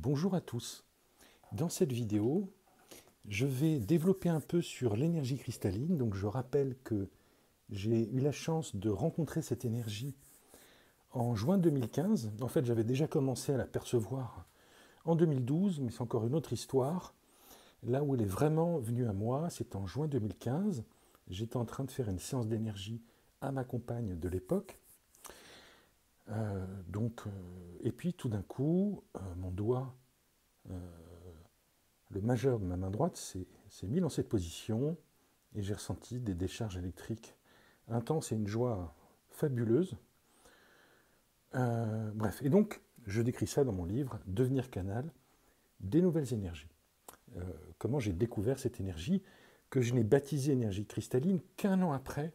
Bonjour à tous. Dans cette vidéo, je vais développer un peu sur l'énergie cristalline. Donc je rappelle que j'ai eu la chance de rencontrer cette énergie en juin 2015. En fait, j'avais déjà commencé à la percevoir en 2012, mais c'est encore une autre histoire. Là où elle est vraiment venue à moi, c'est en juin 2015. J'étais en train de faire une séance d'énergie à ma compagne de l'époque. Et puis tout d'un coup, mon doigt, le majeur de ma main droite, s'est mis dans cette position et j'ai ressenti des décharges électriques intenses et une joie fabuleuse. Bref, et donc je décris ça dans mon livre « Devenir canal des nouvelles énergies ». Comment j'ai découvert cette énergie que je n'ai baptisée énergie cristalline qu'un an après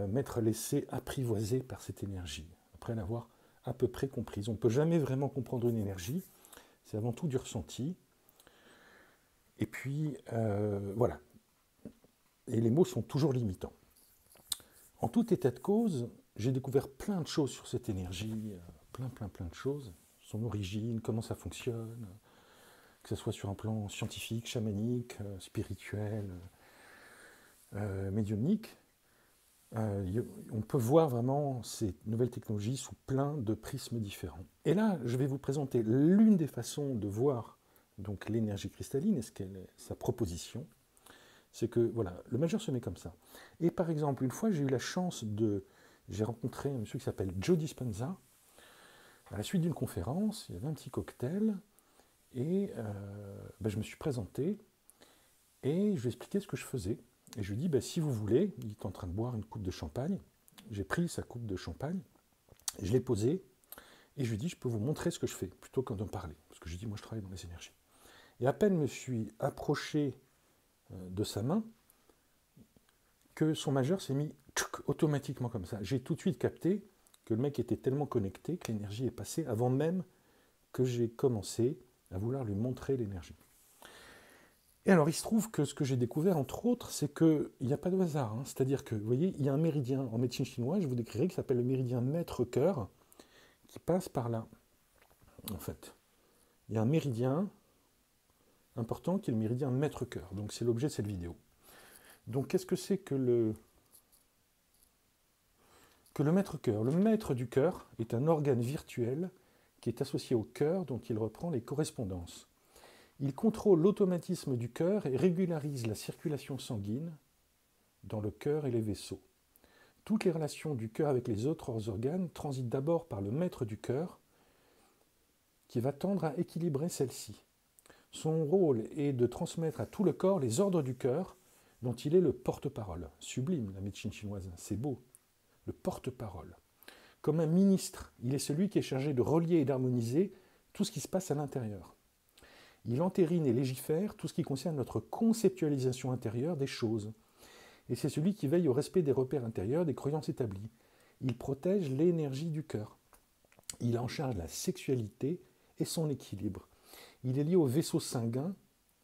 m'être laissé apprivoiser par cette énergie, après l'avoir à peu près comprise. On ne peut jamais vraiment comprendre une énergie, c'est avant tout du ressenti. Et puis, voilà. Et les mots sont toujours limitants. En tout état de cause, j'ai découvert plein de choses sur cette énergie, plein de choses, son origine, comment ça fonctionne, que ce soit sur un plan scientifique, chamanique, spirituel, médiumnique. On peut voir vraiment ces nouvelles technologies sous plein de prismes différents. Et là, je vais vous présenter l'une des façons de voir donc l'énergie cristalline, sa proposition. C'est que voilà, le majeur se met comme ça. Et par exemple, une fois, j'ai rencontré un monsieur qui s'appelle Joe Dispenza. À la suite d'une conférence, il y avait un petit cocktail et je me suis présenté et je lui ai expliqué ce que je faisais. Et je lui ai dit, si vous voulez, il est en train de boire une coupe de champagne. J'ai pris sa coupe de champagne, je l'ai posée, et je lui ai dit, je peux vous montrer ce que je fais, plutôt que d'en parler. Parce que je lui ai dit, moi je travaille dans les énergies. Et à peine me suis approché de sa main, que son majeur s'est mis automatiquement comme ça. J'ai tout de suite capté que le mec était tellement connecté que l'énergie est passée avant même que j'ai commencé à vouloir lui montrer l'énergie. Et alors, il se trouve que ce que j'ai découvert, entre autres, c'est qu'il n'y a pas de hasard. C'est-à-dire que, vous voyez, il y a un méridien en médecine chinoise, je vous décrirai, qui s'appelle le méridien maître-cœur, qui passe par là, en fait. Il y a un méridien important qui est le méridien maître-cœur. Donc, c'est l'objet de cette vidéo. Donc, qu'est-ce que c'est que le maître-cœur? Le maître du cœur est un organe virtuel qui est associé au cœur, dont il reprend les correspondances. Il contrôle l'automatisme du cœur et régularise la circulation sanguine dans le cœur et les vaisseaux. Toutes les relations du cœur avec les autres organes transitent d'abord par le maître du cœur qui va tendre à équilibrer celle-ci. Son rôle est de transmettre à tout le corps les ordres du cœur dont il est le porte-parole. Sublime la médecine chinoise, c'est beau. Le porte-parole. Comme un ministre, il est celui qui est chargé de relier et d'harmoniser tout ce qui se passe à l'intérieur. Il entérine et légifère tout ce qui concerne notre conceptualisation intérieure des choses. Et c'est celui qui veille au respect des repères intérieurs, des croyances établies. Il protège l'énergie du cœur. Il en charge la sexualité et son équilibre. Il est lié aux vaisseaux sanguins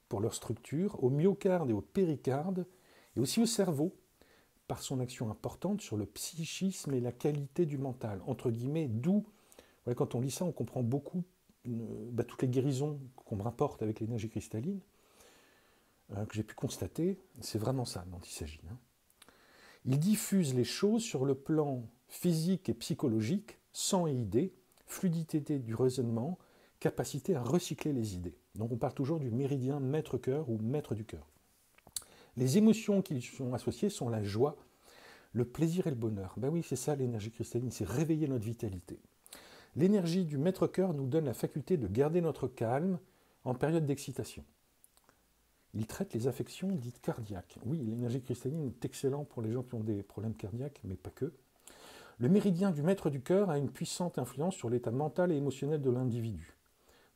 pour leur structure, au myocarde et au péricarde, et aussi au cerveau, par son action importante sur le psychisme et la qualité du mental. Entre guillemets, d'où, quand on lit ça, on comprend beaucoup toutes les guérisons qu'on me rapporte avec l'énergie cristalline, que j'ai pu constater, c'est vraiment ça dont il s'agit. Il diffuse les choses sur le plan physique et psychologique, sang et idées, fluidité du raisonnement, capacité à recycler les idées. Donc on parle toujours du méridien maître-cœur ou maître du cœur. Les émotions qui y sont associées sont la joie, le plaisir et le bonheur. Oui, c'est ça l'énergie cristalline, c'est réveiller notre vitalité. L'énergie du maître-cœur nous donne la faculté de garder notre calme en période d'excitation. Il traite les affections dites cardiaques. Oui, l'énergie cristalline est excellente pour les gens qui ont des problèmes cardiaques, mais pas que. Le méridien du maître du cœur a une puissante influence sur l'état mental et émotionnel de l'individu.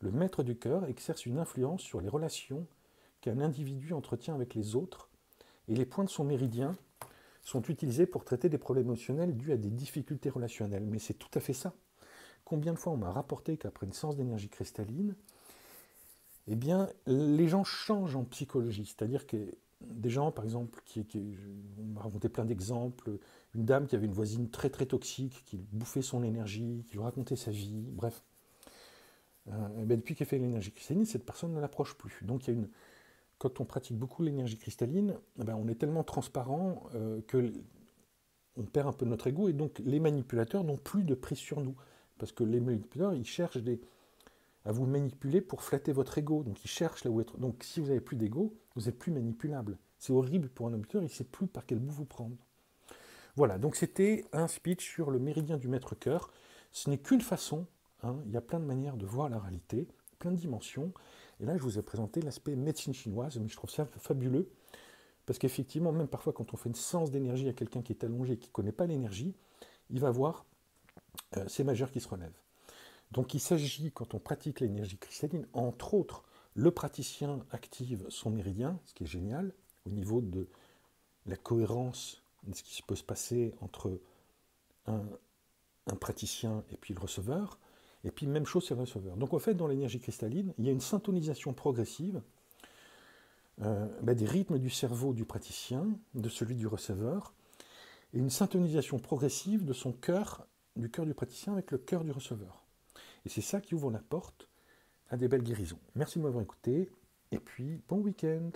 Le maître du cœur exerce une influence sur les relations qu'un individu entretient avec les autres, et les points de son méridien sont utilisés pour traiter des problèmes émotionnels dus à des difficultés relationnelles. Mais c'est tout à fait ça. Combien de fois on m'a rapporté qu'après une séance d'énergie cristalline, les gens changent en psychologie. C'est-à-dire que des gens, par exemple, on m'a raconté plein d'exemples, une dame qui avait une voisine très très toxique, qui bouffait son énergie, qui lui racontait sa vie, bref. depuis qu'elle fait l'énergie cristalline, cette personne ne l'approche plus. Donc il y a quand on pratique beaucoup l'énergie cristalline, on est tellement transparent que on perd un peu notre ego, et donc les manipulateurs n'ont plus de prise sur nous. Parce que les manipulateurs, ils cherchent à vous manipuler pour flatter votre ego. Donc ils cherchent là où être. Donc si vous n'avez plus d'ego, vous n'êtes plus manipulable. C'est horrible pour un manipulateur, il ne sait plus par quel bout vous prendre. Voilà, donc c'était un speech sur le méridien du maître-cœur. Ce n'est qu'une façon, hein, il y a plein de manières de voir la réalité, plein de dimensions. Et là, je vous ai présenté l'aspect médecine chinoise, mais je trouve ça fabuleux, parce qu'effectivement, même parfois quand on fait une séance d'énergie à quelqu'un qui est allongé et qui ne connaît pas l'énergie, il va voir ces majeurs qui se relèvent. Donc il s'agit, quand on pratique l'énergie cristalline, entre autres, le praticien active son méridien, ce qui est génial, au niveau de la cohérence de ce qui peut se passer entre un praticien et puis le receveur, et puis même chose sur le receveur. Donc en fait, dans l'énergie cristalline, il y a une syntonisation progressive des rythmes du cerveau du praticien, de celui du receveur, et une syntonisation progressive de son cœur, du cœur du praticien avec le cœur du receveur. Et c'est ça qui ouvre la porte à des belles guérisons. Merci de m'avoir écouté, et puis bon week-end.